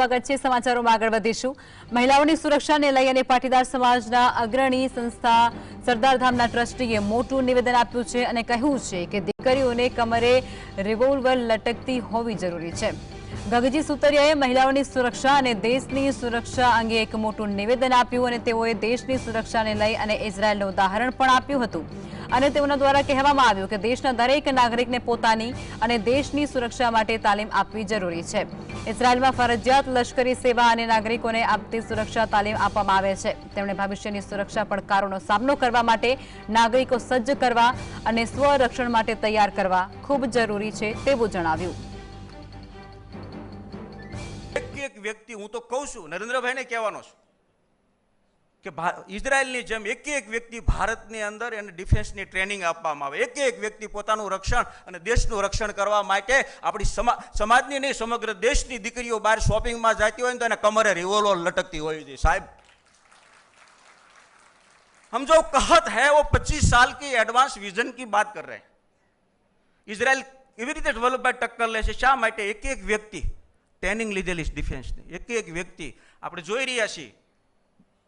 સ્વાગત છે સમાચારોમાં આગળ વધીશું। મહિલાઓની સુરક્ષાને લઈ અને પાટીદાર સમાજના અગ્રણી સંસ્થા સરદારધામના ટ્રસ્ટીએ મોટું નિવેદન આપ્યું છે અને કહ્યું છે કે દીકરીઓને કમરે રિવોલ્વર લટકતી હોવી જરૂરી છે। ગગજી સુતરિયાએ મહિલાઓની સુરક્ષા અને દેશની સુરક્ષા અંગે એક મોટું નિવેદન આપ્યું અને તેઓએ દેશની સુરક્ષાને લઈ અને ઇઝરાયલનું ઉદાહરણ પણ આપ્યું હતું અને તેઓના દ્વારા કહેવામાં આવ્યું કે દેશના દરેક નાગરિકને પોતાની અને દેશની સુરક્ષા માટે તાલીમ આપવી જરૂરી છે। ઇઝરાયલમાં ફરજિયાત લશ્કરી સેવા અને નાગરિકોને આપતી સુરક્ષા તાલીમ આપવામાં આવે છે। તેમણે ભવિષ્યની સુરક્ષા પડકારોનો સામનો કરવા માટે નાગરિકો સજ્જ કરવા અને સ્વરક્ષણ માટે તૈયાર કરવા ખૂબ જરૂરી છે તેવું જણાવ્યું। એક વ્યક્તિ હું તો કહું છું નરેન્દ્રભાઈને કહેવાનો છું કે ઇઝરાયલની જેમ એક વ્યક્તિ ભારતની અંદર એને ડિફેન્સની ટ્રેનિંગ આપવામાં આવે। એક વ્યક્તિ પોતાનું રક્ષણ અને દેશનું રક્ષણ કરવા માટે આપણી સમાજની નહીં સમગ્ર દેશની દીકરીઓ બહાર શોપિંગમાં જતી હોય ને તો એને કમરે રિવોલ્વર લટકતી હોય છે। साहब हम जो कहत है वो 25 साल की एडवांस विजन की बात कर रहे हैं। इजरायल એવી રીતે ડેવલપ બાય ટક્કર લે છે શા માટે એક વ્યક્તિ ટ્રેનિંગ લીધેલી ડિફેન્સની એક વ્યક્તિ આપણે જોઈ રહ્યા છીએ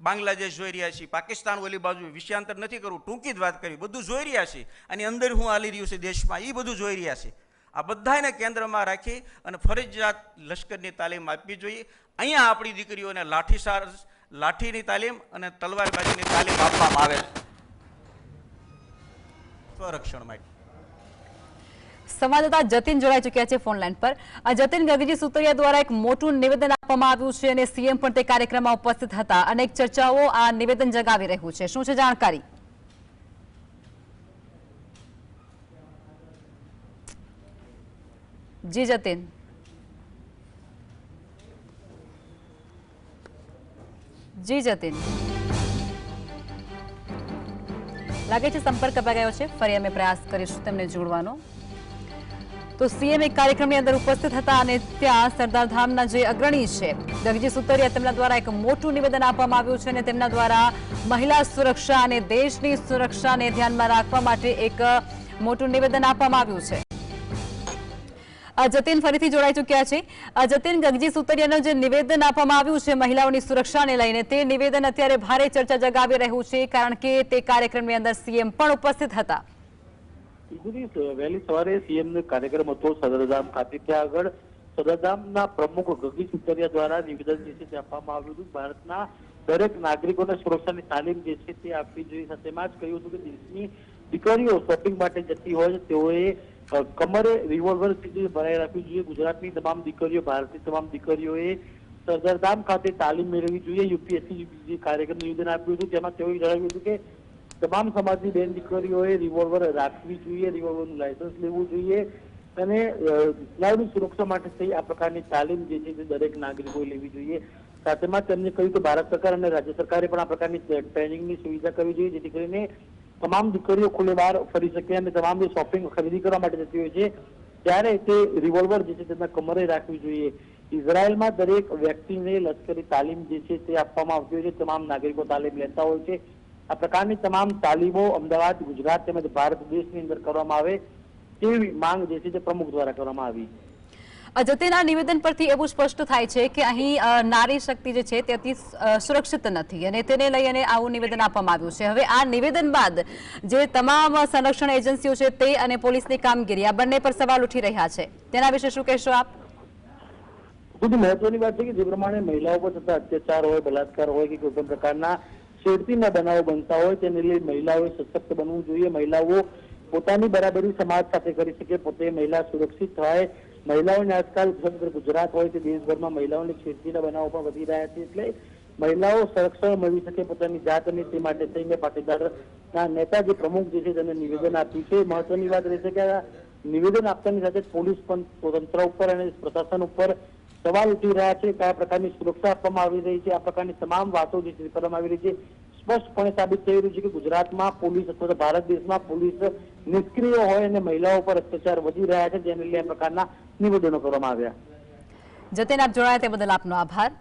બાંગ્લાદેશ જોઈ રહ્યા છીએ પાકિસ્તાન ઓલી બાજુ વિષયાંતર નથી કરવું ટૂંકી જ વાત કરી બધું જોઈ રહ્યા છીએ અને અંદર હું હાલી રહ્યું છે દેશમાં એ બધું જોઈ રહ્યા છીએ। આ બધાને કેન્દ્રમાં રાખી અને ફરજિયાત લશ્કરની તાલીમ આપવી જોઈએ। અહીંયા આપણી દીકરીઓને લાઠીની તાલીમ અને તલવારબાજીની તાલીમ આપવામાં આવે છે સ્વરક્ષણ માટે। સંવાદદાતા જતીન જોડાઈ ચૂક્યા છે ફોન લાઈન પર। જતીન, ગગજી સુતરિયા દ્વારા એક મોટું નિવેદન આપવામાં આવ્યું છે અને સીએમ પણ તે કાર્યક્રમમાં ઉપસ્થિત હતા। અનેક ચર્ચાઓ આ નિવેદન જગાવી રહ્યું છે, શું છે જાણકારી? જી જતીન। જી જતીન, લાગે છે સંપર્ક કપાઈ ગયો છે, ફરી અમે પ્રયાસ કરીશું તેમને જોડવાનો। તો સીએમ એક કાર્યક્રમની અંદર ઉપસ્થિત હતા અને ત્યાં સરદારધામના જે અગ્રણી છે ગગજી સુતરિયા તેમના દ્વારા એક મોટું નિવેદન આપવામાં આવ્યું છે અને તેમના દ્વારા મહિલા સુરક્ષા અને દેશની સુરક્ષાને ધ્યાનમાં રાખવા માટે એક મોટું નિવેદન આપવામાં આવ્યું છે। જતીન ફરીથી જોડાઈ ચૂક્યા છે। જતીન, ગગજી સુતરિયાનું જે નિવેદન આપવામાં આવ્યું છે મહિલાઓની સુરક્ષાને લઈને તે નિવેદન અત્યારે ભારે ચર્ચા જગાવી રહ્યું છે કારણ કે તે કાર્યક્રમની અંદર સીએમ પણ ઉપસ્થિત હતા। વહેલી સવારે સીએમ નો કાર્યક્રમ હતો સરદારધામ ખાતે। ત્યાં આગળ સરદારધામના પ્રમુખ ગગજી સુતરિયા દ્વારા નિવેદન જે છે તે આપવામાં આવ્યું હતું। ભારતના દરેક નાગરિકોને સુરક્ષાની તાલીમ જે છે તે આપવી જોઈએ। તેમાં જ કહ્યું હતું કે દેશની દીકરીઓ શોપિંગ માટે જતી હોય તેઓએ કમરે રિવોલ્વર ભરાઈ રાખવી જોઈએ। ગુજરાતની તમામ દીકરીઓ ભારતની તમામ દીકરીઓએ સરદારધામ ખાતે તાલીમ મેળવવી જોઈએ। યુપીએસસી કાર્યક્રમ નિવેદન આપ્યું હતું તેમાં તેઓએ જણાવ્યું હતું કે તમામ સમાજની બેન દીકરીઓએ રિવોલ્વર રાખવી જોઈએ, રિવોલ્વરનું લાયસન્સ લેવું જોઈએ અને ઇસ્લામની સુરક્ષા માટે થઈ આ પ્રકારની તાલીમ જે છે તે દરેક નાગરિકોએ લેવી જોઈએ। સાથેમાં તેમને કહ્યું કે ભારત સરકાર અને રાજ્ય સરકારે પણ આ પ્રકારની ટ્રેનિંગની સુવિધા કરવી જોઈએ જેથી કરીને તમામ દીકરીઓ ખુલ્લે બહાર ફરી શકે અને તમામ જે શોપિંગ ખરીદી કરવા માટે જતી હોય છે ત્યારે તે રિવોલ્વર જે છે તેમના કમરે રાખવી જોઈએ। ઇઝરાયલમાં દરેક વ્યક્તિને લશ્કરી તાલીમ જે છે તે આપવામાં આવતી હોય છે, તમામ નાગરિકો તાલીમ લેતા હોય છે। આ પ્રકારની તમામ તાલીમો અમદાવાદ, ગુજરાત તેમજ ભારત દેશની અંદર કરવામાં આવે તેવી માંગ જે છે તે પ્રમુખ દ્વારા કરવામાં આવી। જતીન, આ નિવેદન પરથી એવું સ્પષ્ટ થાય છે કે અહીં નારી શક્તિ જે છે તે અતિ સુરક્ષિત નથી અને તેને લઈ અને આવું નિવેદન આપવામાં આવ્યું છે। હવે આ નિવેદન બાદ જે તમામ સંરક્ષણ એજન્સીઓ છે તે અને પોલીસની કામગીરી આ બંને પર સવાલ ઉઠી રહ્યા છે, તેના વિશે શું કહેશો આપ? ખૂબ મહત્વની વાત છે કે જે પ્રમાણે મહિલાઓ પર થતા અત્યાચાર હોય, બલાત્કાર હોય કે કોઈ પણ પ્રકારના છેડતીના બનાવો બનતા હોય તેને લઈ મહિલાઓએ સશક્ત બનવું જોઈએ। મહિલાઓ પોતાની બરાબરી સમાજ સાથે કરી શકે, પોતે મહિલા સુરક્ષિત થાય। મહિલાઓને આજકાલ સમગ્ર ગુજરાત હોય કે દેશભરમાં મહિલાઓને છેડતીના બનાવો પણ વધી રહ્યા છે એટલે મહિલાઓ સંરક્ષણ મેળવી શકે પોતાની જાત અને તે માટે થઈને પાટીદારના નેતા જે પ્રમુખ જે છે તેને નિવેદન આપ્યું છે। મહત્વની વાત રહેશે કે આ નિવેદન આપતાની સાથે પોલીસ પણ તંત્ર ઉપર અને પ્રશાસન ઉપર સવાલ ઉઠી રહ્યા છે। કયા પ્રકારની સુરક્ષા આપવામાં આવી રહી છે, આ પ્રકારની તમામ વાતો જે કરવામાં આવી રહી છે સ્પષ્ટપણે સાબિત થઈ રહ્યું છે કે ગુજરાતમાં પોલીસ અથવા ભારત દેશમાં પોલીસ નિષ્ક્રિય હોય અને મહિલાઓ પર અત્યાચાર વધી રહ્યા છે જેને લઈને આ પ્રકારના નિવેદનો કરવામાં આવ્યા। જતીન, આપ જોડાયા તે બદલ આપનો આભાર।